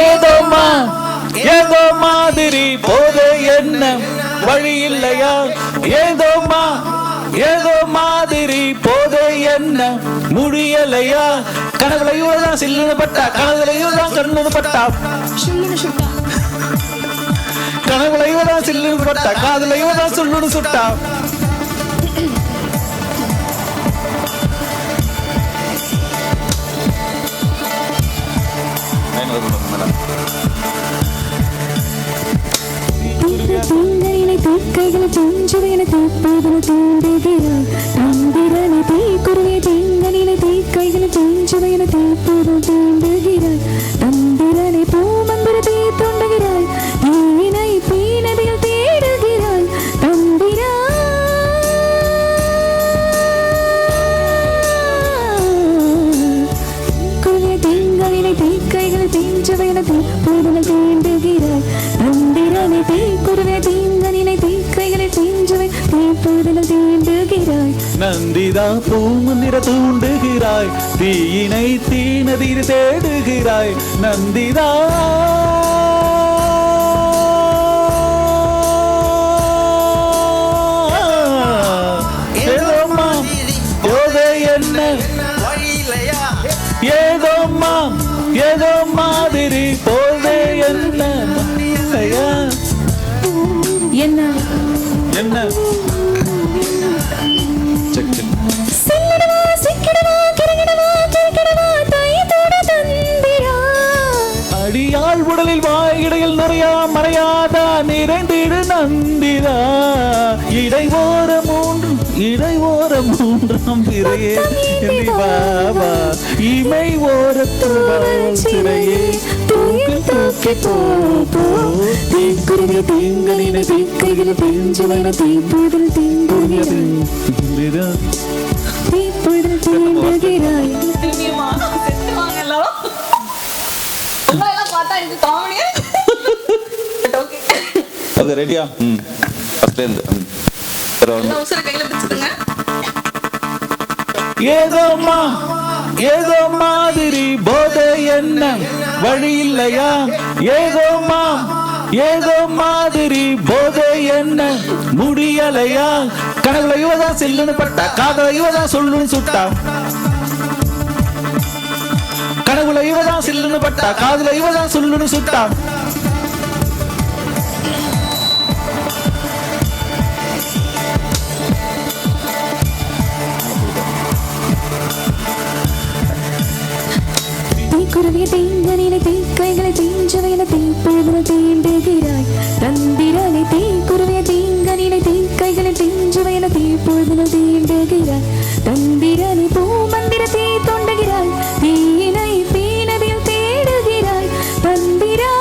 ஏதோமா ஏதோ மாதிரி போதே என்ன வழி இல்லையா? ஏதோமா ஏதோ மாதிரி போதே என்ன முடியலையா? கனவுல இவதான் சில்லுன்னு பட்டா, கனவுல இவதான் கண்ணுன்னு பட்டா, கனவுல இவதான் சில்லுன்னு பட்டா, காதுல இவதான் சொல்லுன்னு சுட்டா. கைகளை தூஞ்சுவேன தீப்பதில் தீண்டுகிறாய் தந்திரனை தீக்குருவிய தீங்கனினை தீக்கைகளை தூஞ்சுவேன தீப்பதில் தீண்டுகிறாய் தந்திரனை பூமந்திர தீ தோண்டுகிறாய் ஈனை பீனதில் தேடுகிறாய் தந்திரா குருவிய தீங்கனினை தீக்கைகளை தூஞ்சுவேன தீப்பதில் தீண்டுகிறாய் தந்திரனை தீக்குருவிய தீங்கனினை தீக்கைகளை தூஞ்சுவை தீப்பதில் தீண்டுகிறாய். நந்திதா பூமந்திர தூண்டுகிறாய் தீயினை தீனதில் தேடுகிறாய் நந்திதா. ஏதோமா போதே என்ன ஏதோமா ஏதோ மாதிரி போதே என்ன என்ன என்ன அடியாள் உடலில் வாயிடையில் நிறையா மறையாதா நிறைந்திடு நந்திதா. இடைவோர மூன்றாம் பிறையே பாபா இமை ஓரத்துவாள் சிறையே தூக்கி தூக்கி தீக்குருவிய தீங்கனின தீக்கைகளை தீஞ்சுவன தீப்பதில் தீங்குகிறது தீப்பதில் தீண்டுகிறாய். ரெடியா? ஏதோமா ஏதோ மாதிரி போதை என்ன வழி இல்லையா? ஏதோமா ஏதோ மாதிரி போதை என்ன முடியலையா? கனவுல இவதான் செல்லுன்னு பட்டா, காதல இவதான் சொல்லுன்னு சுட்டா, கனவுல இவதான் செல்லுன்னு பட்டா, காதல இவதான் சொல்லுன்னு சுட்டா. குருவிய தீங்கனினை தீக்கைகளை தீஞ்சுவைன தீப்பதில் தீண்டுகிறாய் தந்திரனை தீக்குருவிய தீங்கனினை தீக்கைகளை தீஞ்சுவைன தீப்பதில் தீண்டுகிறாய் தந்திரனை பூமந்திர தீ தோண்டுகிறாய் தீயினை பீனதில் தேடுகிறாய் தந்திரா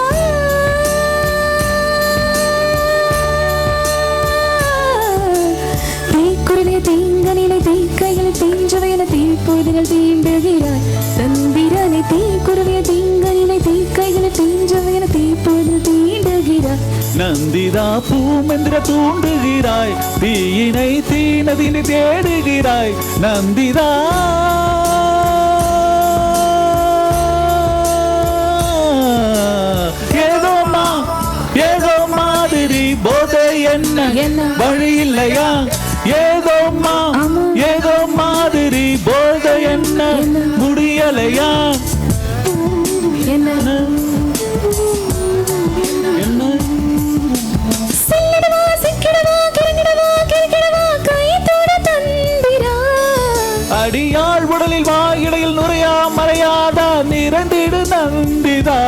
தீக்குருவிய தீங்கனினை தீக்கைகளை தீஞ்சுவைன தீப்பதில் தீண்டுகிறாய் தந்திரனை தீக்குருவிய தீங்கனினை தீக்கைகளை தீஞ்சுவைன தீப்பதில் தீண்டுகிறாய். நந்திதா பூமந்திர தூண்டுகிறாய் தீயினை தீனதினை தேடுகிறாய் நந்திதா. ஏதோமா ஏதோ மாதிரி போதை என்ன வழி இல்லையா? ஏதோமா ஏதோ மாதிரி போதை என்ன முடியலையா? என்ன அடியாள் உடலில் வாயிடையில் நுரையா மறையாதா நிறைந்திடு நந்திதா.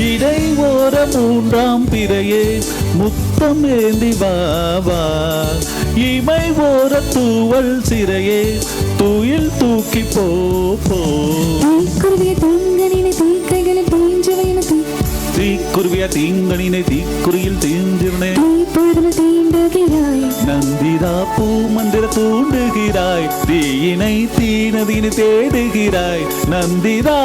இடை ஓர மூன்றாம் பிறையே முத்தம் ஏந்தி பாபா இமை ஓர தூவல் சிறையே தூயில் தூக்கி போ தீக்குருவிய தீங்கனினை தீக்கைகளை தீஞ்சுவைன தீக்குருவிய தீங்கனினை தீக்குறியில் தீஞ்சிருனே தீப்பதில் தீண்டுகிறாய் நந்திதா பூமந்திர தூண்டுகிறாய் தீயினை தீனதினை தேடுகிறாய் நந்திதா.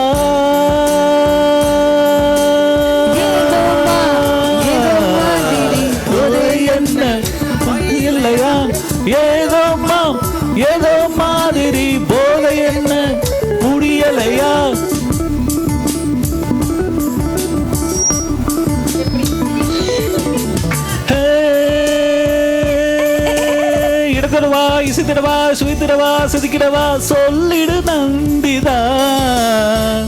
என்ன இல்லையா? ஏதோமா ஏதோ மாதிரி போதை என்ன முடியலையா? சித்திரவா சுயித்திரவா செதுக்கிடவா சொல்லிடு நந்திதா.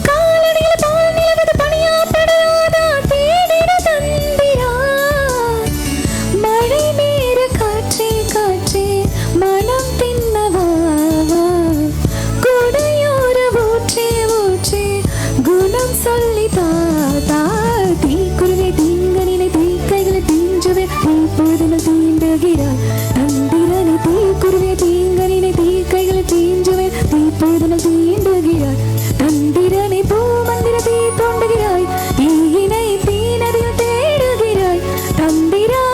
காலடியில் பால் நிலவது பனியாப்படாதா தேடிட தந்திரா. மழை மேறு காற்றே காற்றே மனம் தின்னவா. குடையோர ஊற்றே ஊற்றே குணம் சொல்லி தாத்தா. தீக்குருவே தீங்கனினை தீக்கைகளை தீஞ்சவே தீப்பொழுதினில் தீண்டுகிறாய் தந்திரனை. தீக்குருவே தீங்கனினை தீக்கைகளை தீஞ்சவே தீப்பொழுதினில் தீண்டுகிறாய் தந்திரனை. பூ மந்திர தீ தோண்டுகிறாய் தீயினை தீனதில் தேடுகிறாய் தந்திரா.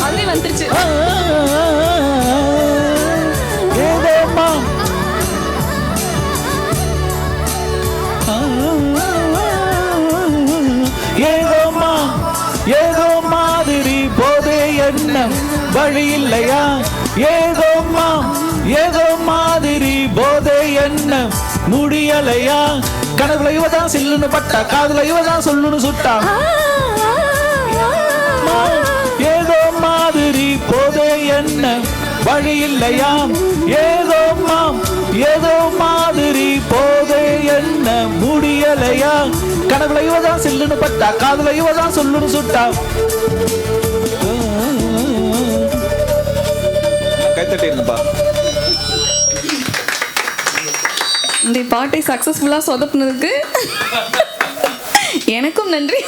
அதுவே வந்துருச்சு. ஏதோம்மா ஏதோம்மா ஏதோ மாதிரி போதே எண்ணம் வழி இல்லையா. ஏதோம்மா ஏதோ மாதிரி போதே எண்ணம் முடியலையா. கனவுல இவதான் சில்லுன்னு பட்டா காதுல இவதான் சொல்லுன்னு சுட்டா. ஏதோ மாதிரி போதே எண்ணம் வழி இல்லையா. ஏதோம்மா ஏதோ மாதிரி போதே என்ன முடியலையா. கனவுல இவதான் சில்லுன்னு பட்டா காதுல இவதான் சொல்லுன்னு சுட்டா. கைத்தட்டி இருப்பா. இந்த பாட்டை சக்சஸ்ஃபுல்லா சொதப்புனதுக்கு எனக்கும் நன்றி.